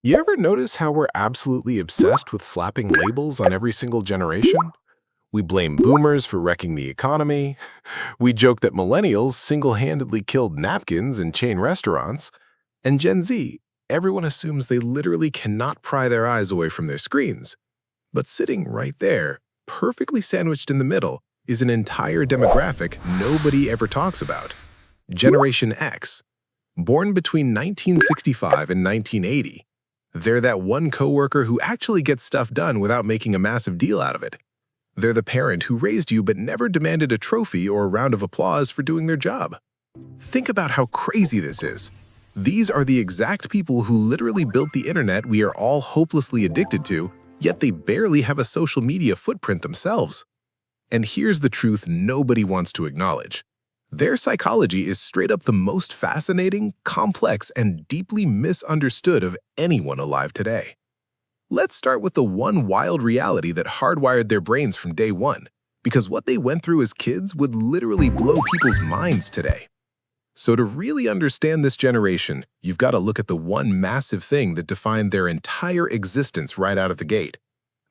You ever notice how we're absolutely obsessed with slapping labels on every single generation? We blame boomers for wrecking the economy. We joke that millennials single-handedly killed napkins in chain restaurants. And Gen Z, everyone assumes they literally cannot pry their eyes away from their screens. But sitting right there, perfectly sandwiched in the middle, is an entire demographic nobody ever talks about. Generation X. Born between 1965 and 1980. They're that one coworker who actually gets stuff done without making a massive deal out of it. They're the parent who raised you but never demanded a trophy or a round of applause for doing their job. Think about how crazy this is. These are the exact people who literally built the internet we are all hopelessly addicted to, yet they barely have a social media footprint themselves. And here's the truth nobody wants to acknowledge. Their psychology is straight up the most fascinating, complex, and deeply misunderstood of anyone alive today. Let's start with the one wild reality that hardwired their brains from day one, because what they went through as kids would literally blow people's minds today. So to really understand this generation, you've got to look at the one massive thing that defined their entire existence right out of the gate.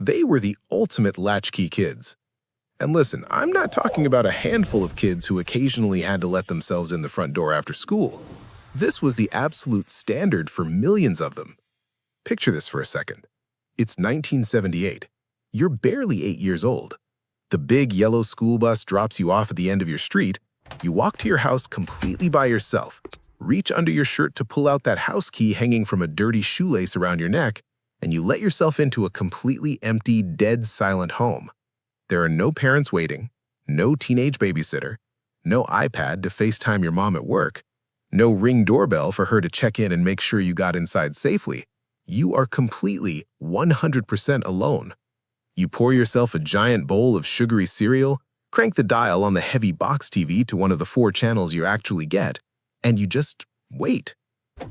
They were the ultimate latchkey kids. And listen, I'm not talking about a handful of kids who occasionally had to let themselves in the front door after school. This was the absolute standard for millions of them. Picture this for a second. It's 1978. You're barely 8 years old. The big yellow school bus drops you off at the end of your street. You walk to your house completely by yourself, reach under your shirt to pull out that house key hanging from a dirty shoelace around your neck, and you let yourself into a completely empty, dead silent home. There are no parents waiting, no teenage babysitter, no iPad to FaceTime your mom at work, no Ring doorbell for her to check in and make sure you got inside safely. You are completely 100% alone. You pour yourself a giant bowl of sugary cereal, crank the dial on the heavy box TV to one of the 4 channels you actually get, and you just wait.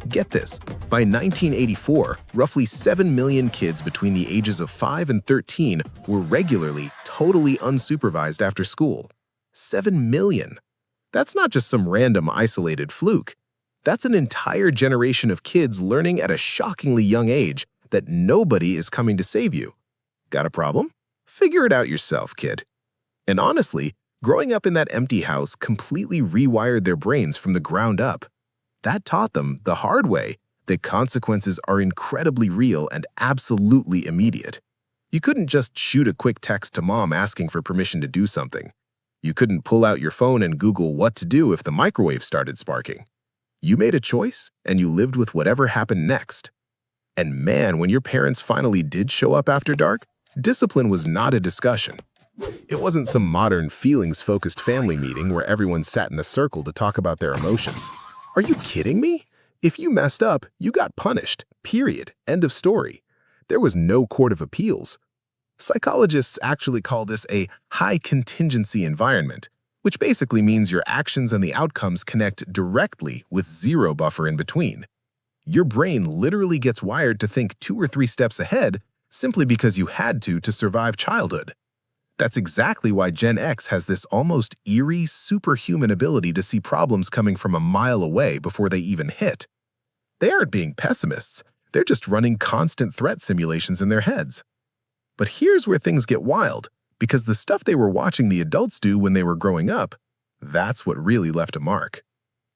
Get this, by 1984, roughly 7 million kids between the ages of 5 and 13 were regularly, totally unsupervised after school. 7 million. That's not just some random isolated fluke. That's an entire generation of kids learning at a shockingly young age that nobody is coming to save you. Got a problem? Figure it out yourself, kid. And honestly, growing up in that empty house completely rewired their brains from the ground up. That taught them, the hard way, that consequences are incredibly real and absolutely immediate. You couldn't just shoot a quick text to mom asking for permission to do something. You couldn't pull out your phone and Google what to do if the microwave started sparking. You made a choice, and you lived with whatever happened next. And man, when your parents finally did show up after dark, discipline was not a discussion. It wasn't some modern feelings-focused family meeting where everyone sat in a circle to talk about their emotions. Are you kidding me? If you messed up, you got punished. Period. End of story. There was no court of appeals. Psychologists actually call this a high-contingency environment, which basically means your actions and the outcomes connect directly with zero buffer in between. Your brain literally gets wired to think 2 or 3 steps ahead simply because you had to survive childhood. That's exactly why Gen X has this almost eerie, superhuman ability to see problems coming from a mile away before they even hit. They aren't being pessimists, they're just running constant threat simulations in their heads. But here's where things get wild, because the stuff they were watching the adults do when they were growing up, that's what really left a mark.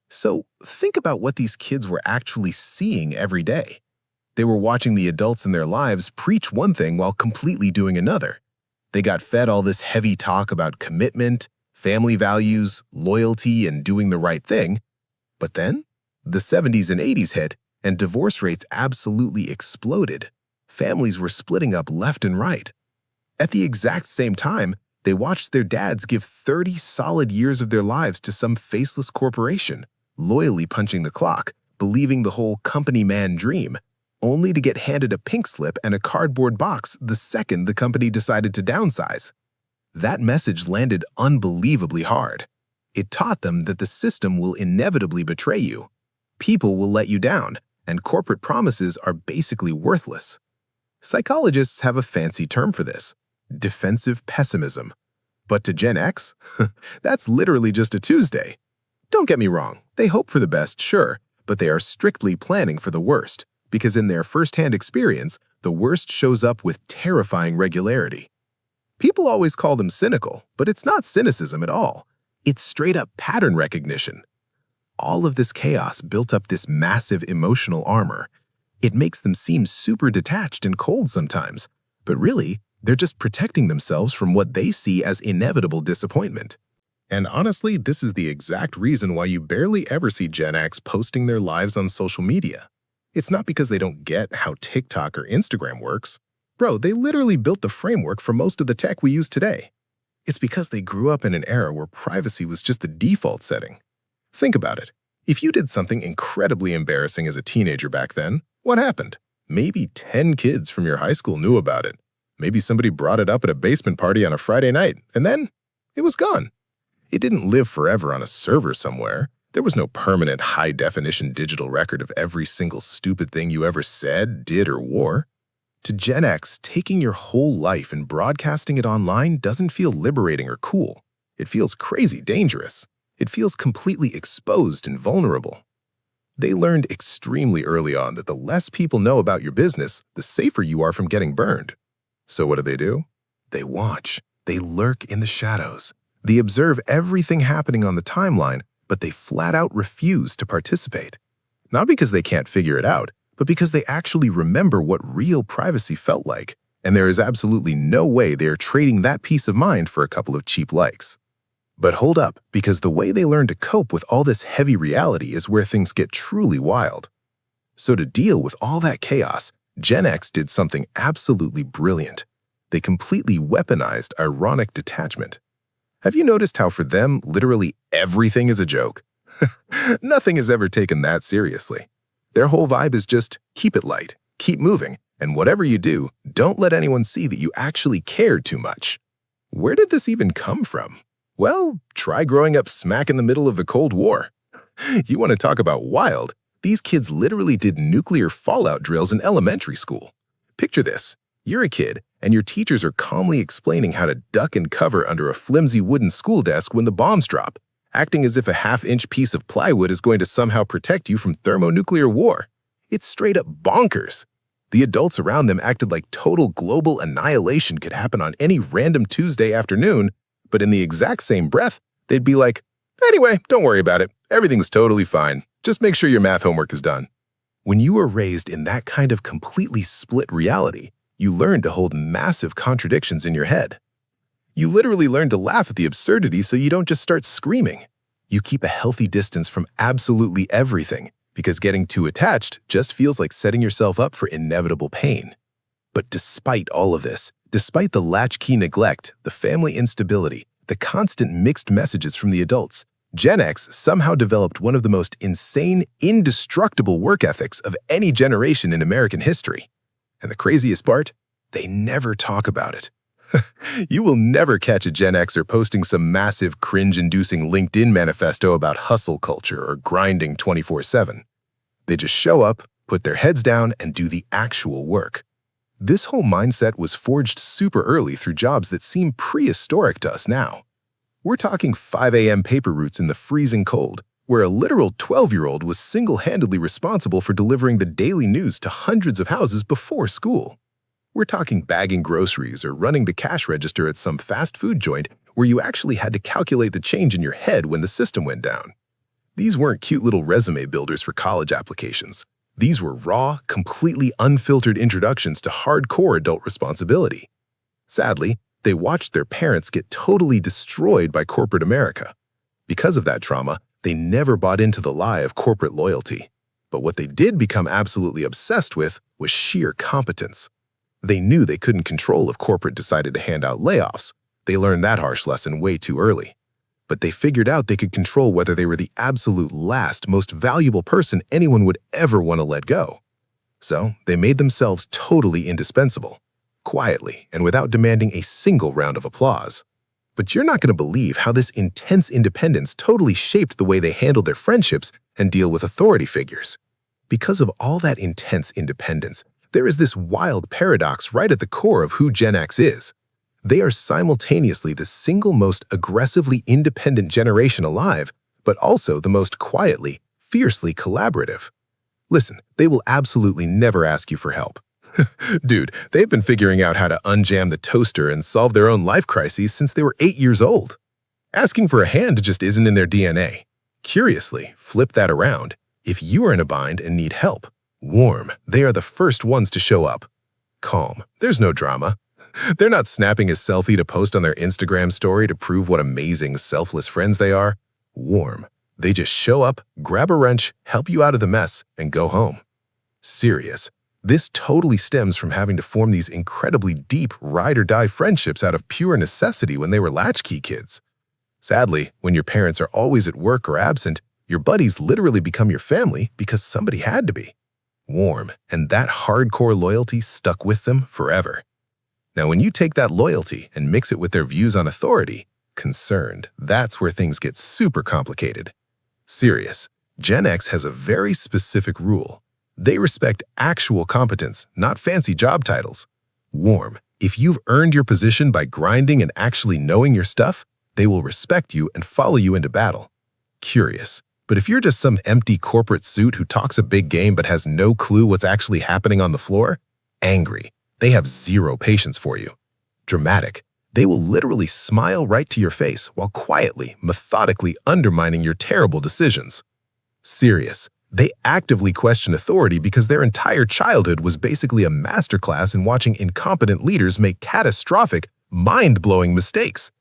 So think about what these kids were actually seeing every day. They were watching the adults in their lives preach one thing while completely doing another. They got fed all this heavy talk about commitment, family values, loyalty, and doing the right thing. But then, the 70s and 80s hit, and divorce rates absolutely exploded. Families were splitting up left and right. At the exact same time, they watched their dads give 30 solid years of their lives to some faceless corporation, loyally punching the clock, believing the whole company man dream, only to get handed a pink slip and a cardboard box the second the company decided to downsize. That message landed unbelievably hard. It taught them that the system will inevitably betray you. People will let you down, and corporate promises are basically worthless. Psychologists have a fancy term for this: defensive pessimism. But to Gen X, that's literally just a Tuesday. Don't get me wrong, they hope for the best, sure, but they are strictly planning for the worst, Because in their first-hand experience, the worst shows up with terrifying regularity. People always call them cynical, but it's not cynicism at all. It's straight-up pattern recognition. All of this chaos built up this massive emotional armor. It makes them seem super detached and cold sometimes, but really, they're just protecting themselves from what they see as inevitable disappointment. And honestly, this is the exact reason why you barely ever see Gen X posting their lives on social media. It's not because they don't get how TikTok or Instagram works. Bro, they literally built the framework for most of the tech we use today. It's because they grew up in an era where privacy was just the default setting. Think about it. If you did something incredibly embarrassing as a teenager back then, what happened? Maybe 10 kids from your high school knew about it. Maybe somebody brought it up at a basement party on a Friday night, and then it was gone. It didn't live forever on a server somewhere. There was no permanent high-definition digital record of every single stupid thing you ever said, did, or wore. To Gen X, taking your whole life and broadcasting it online doesn't feel liberating or cool. It feels crazy dangerous. It feels completely exposed and vulnerable. They learned extremely early on that the less people know about your business, the safer you are from getting burned. So what do? They watch. They lurk in the shadows. They observe everything happening on the timeline, but they flat out refuse to participate. Not because they can't figure it out, but because they actually remember what real privacy felt like, and there is absolutely no way they are trading that peace of mind for a couple of cheap likes. But hold up, because the way they learn to cope with all this heavy reality is where things get truly wild. So to deal with all that chaos, Gen X did something absolutely brilliant. They completely weaponized ironic detachment. Have you noticed how for them, literally everything is a joke? Nothing is ever taken that seriously. Their whole vibe is just keep it light, keep moving, and whatever you do, don't let anyone see that you actually cared too much. Where did this even come from? Well, try growing up smack in the middle of the Cold War. You want to talk about wild? These kids literally did nuclear fallout drills in elementary school. Picture this. You're a kid, and your teachers are calmly explaining how to duck and cover under a flimsy wooden school desk when the bombs drop, acting as if a half-inch piece of plywood is going to somehow protect you from thermonuclear war. It's straight up bonkers. The adults around them acted like total global annihilation could happen on any random Tuesday afternoon, but in the exact same breath, they'd be like, anyway, don't worry about it. Everything's totally fine. Just make sure your math homework is done. When you are raised in that kind of completely split reality, you learn to hold massive contradictions in your head. You literally learn to laugh at the absurdity so you don't just start screaming. You keep a healthy distance from absolutely everything because getting too attached just feels like setting yourself up for inevitable pain. But despite all of this, despite the latchkey neglect, the family instability, the constant mixed messages from the adults, Gen X somehow developed one of the most insane, indestructible work ethics of any generation in American history. And the craziest part? They never talk about it. You will never catch a Gen Xer posting some massive cringe-inducing LinkedIn manifesto about hustle culture or grinding 24/7. They just show up, put their heads down, and do the actual work. This whole mindset was forged super early through jobs that seem prehistoric to us now. We're talking 5 a.m. paper routes in the freezing cold, where a literal 12-year-old was single-handedly responsible for delivering the daily news to hundreds of houses before school. We're talking bagging groceries or running the cash register at some fast food joint where you actually had to calculate the change in your head when the system went down. These weren't cute little resume builders for college applications. These were raw, completely unfiltered introductions to hardcore adult responsibility. Sadly, they watched their parents get totally destroyed by corporate America. Because of that trauma, they never bought into the lie of corporate loyalty. But what they did become absolutely obsessed with was sheer competence. They knew they couldn't control if corporate decided to hand out layoffs. They learned that harsh lesson way too early. But they figured out they could control whether they were the absolute last, most valuable person anyone would ever want to let go. So they made themselves totally indispensable, quietly and without demanding a single round of applause. But you're not going to believe how this intense independence totally shaped the way they handled their friendships and deal with authority figures. Because of all that intense independence, there is this wild paradox right at the core of who Gen X is. They are simultaneously the single most aggressively independent generation alive, but also the most quietly, fiercely collaborative. Listen, they will absolutely never ask you for help. Dude, they've been figuring out how to unjam the toaster and solve their own life crises since they were 8 years old. Asking for a hand just isn't in their DNA. Curiously, flip that around. If you are in a bind and need help, warm, they are the first ones to show up. Calm, there's no drama. They're not snapping a selfie to post on their Instagram story to prove what amazing, selfless friends they are. Warm, they just show up, grab a wrench, help you out of the mess, and go home. Serious, this totally stems from having to form these incredibly deep ride-or-die friendships out of pure necessity when they were latchkey kids. Sadly, when your parents are always at work or absent, your buddies literally become your family because somebody had to be. Warm, and that hardcore loyalty stuck with them forever. Now, when you take that loyalty and mix it with their views on authority, concerned, that's where things get super complicated. Serious, Gen X has a very specific rule. They respect actual competence, not fancy job titles. Warm, if you've earned your position by grinding and actually knowing your stuff, they will respect you and follow you into battle. Curious, but if you're just some empty corporate suit who talks a big game but has no clue what's actually happening on the floor, angry, they have zero patience for you. Dramatic, they will literally smile right to your face while quietly, methodically undermining your terrible decisions. Serious, they actively question authority because their entire childhood was basically a masterclass in watching incompetent leaders make catastrophic, mind-blowing mistakes.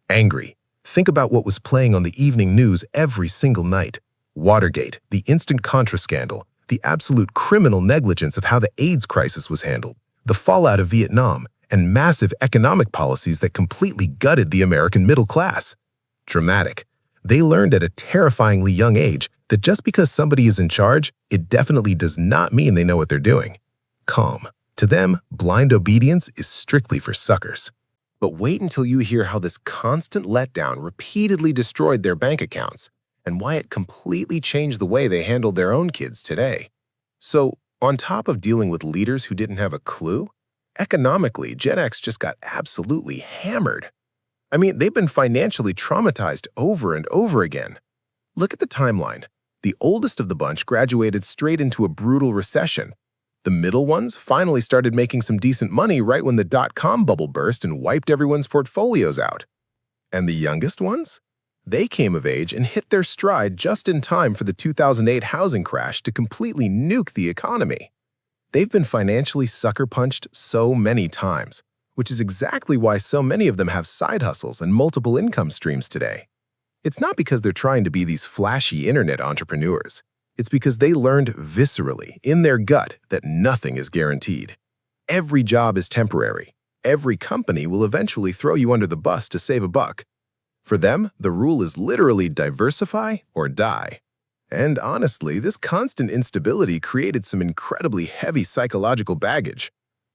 Angry, think about what was playing on the evening news every single night. Watergate, the instant Contra scandal, the absolute criminal negligence of how the AIDS crisis was handled, the fallout of Vietnam, and massive economic policies that completely gutted the American middle class. Dramatic. They learned at a terrifyingly young age that just because somebody is in charge, it definitely does not mean they know what they're doing. Calm. To them, blind obedience is strictly for suckers. But wait until you hear how this constant letdown repeatedly destroyed their bank accounts and why it completely changed the way they handled their own kids today. So, on top of dealing with leaders who didn't have a clue, economically, Gen X just got absolutely hammered. I mean, they've been financially traumatized over and over again. Look at the timeline. The oldest of the bunch graduated straight into a brutal recession. The middle ones finally started making some decent money right when the dot-com bubble burst and wiped everyone's portfolios out. And the youngest ones? They came of age and hit their stride just in time for the 2008 housing crash to completely nuke the economy. They've been financially sucker-punched so many times, which is exactly why so many of them have side hustles and multiple income streams today. It's not because they're trying to be these flashy internet entrepreneurs. It's because they learned viscerally, in their gut, that nothing is guaranteed. Every job is temporary. Every company will eventually throw you under the bus to save a buck. For them, the rule is literally diversify or die. And honestly, this constant instability created some incredibly heavy psychological baggage.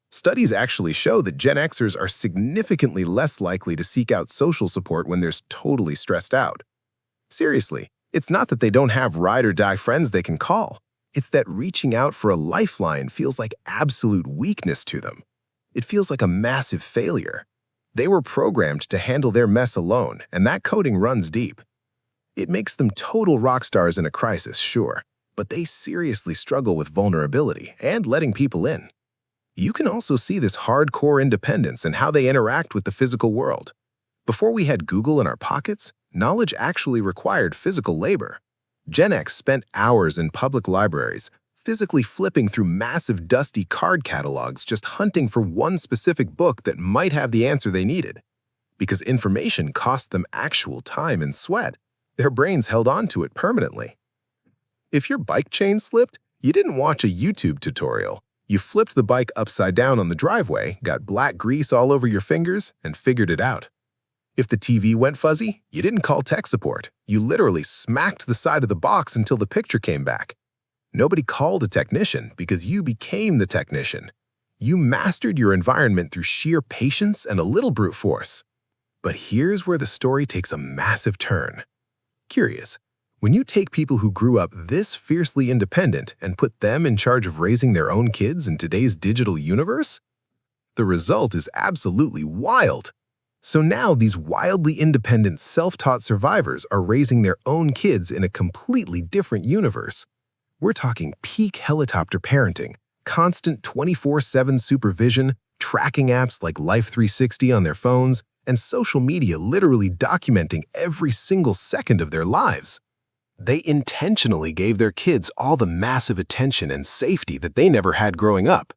Studies actually show that Gen Xers are significantly less likely to seek out social support when they're totally stressed out. Seriously, it's not that they don't have ride-or-die friends they can call. It's that reaching out for a lifeline feels like absolute weakness to them. It feels like a massive failure. They were programmed to handle their mess alone, and that coding runs deep. It makes them total rock stars in a crisis, sure, but they seriously struggle with vulnerability and letting people in. You can also see this hardcore independence in how they interact with the physical world. Before we had Google in our pockets, knowledge actually required physical labor. Gen X spent hours in public libraries, physically flipping through massive dusty card catalogs just hunting for one specific book that might have the answer they needed. Because information cost them actual time and sweat, their brains held on to it permanently. If your bike chain slipped, you didn't watch a YouTube tutorial. You flipped the bike upside down on the driveway, got black grease all over your fingers, and figured it out. If the TV went fuzzy, you didn't call tech support. You literally smacked the side of the box until the picture came back. Nobody called a technician because you became the technician. You mastered your environment through sheer patience and a little brute force. But here's where the story takes a massive turn. Curious, when you take people who grew up this fiercely independent and put them in charge of raising their own kids in today's digital universe, the result is absolutely wild. So now these wildly independent, self-taught survivors are raising their own kids in a completely different universe. We're talking peak helicopter parenting, constant 24/7 supervision, tracking apps like Life 360 on their phones, and social media literally documenting every single second of their lives. They intentionally gave their kids all the massive attention and safety that they never had growing up.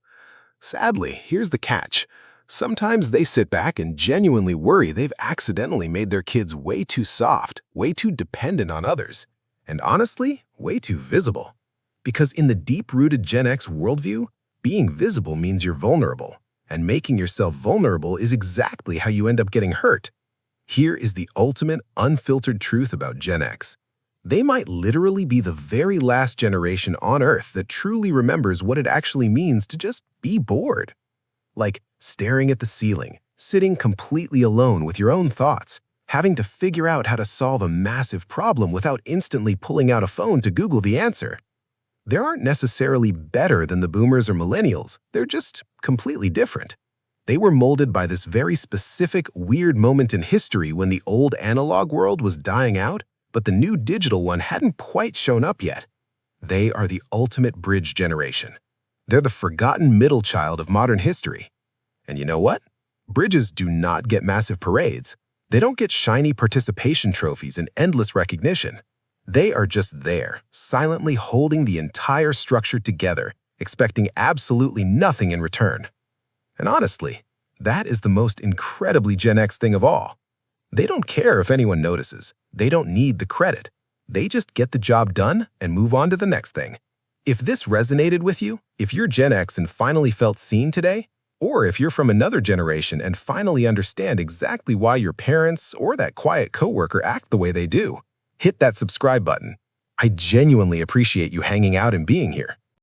Sadly, here's the catch. Sometimes they sit back and genuinely worry they've accidentally made their kids way too soft, way too dependent on others, and honestly, way too visible. Because in the deep-rooted Gen X worldview, being visible means you're vulnerable, and making yourself vulnerable is exactly how you end up getting hurt. Here is the ultimate, unfiltered truth about Gen X. They might literally be the very last generation on Earth that truly remembers what it actually means to just be bored. Like staring at the ceiling, sitting completely alone with your own thoughts, having to figure out how to solve a massive problem without instantly pulling out a phone to Google the answer. They aren't necessarily better than the boomers or millennials, they're just completely different. They were molded by this very specific, weird moment in history when the old analog world was dying out, but the new digital one hadn't quite shown up yet. They are the ultimate bridge generation. They're the forgotten middle child of modern history. And you know what? Bridges do not get massive parades. They don't get shiny participation trophies and endless recognition. They are just there, silently holding the entire structure together, expecting absolutely nothing in return. And honestly, that is the most incredibly Gen X thing of all. They don't care if anyone notices. They don't need the credit. They just get the job done and move on to the next thing. If this resonated with you, if you're Gen X and finally felt seen today, or if you're from another generation and finally understand exactly why your parents or that quiet coworker act the way they do, hit that subscribe button. I genuinely appreciate you hanging out and being here.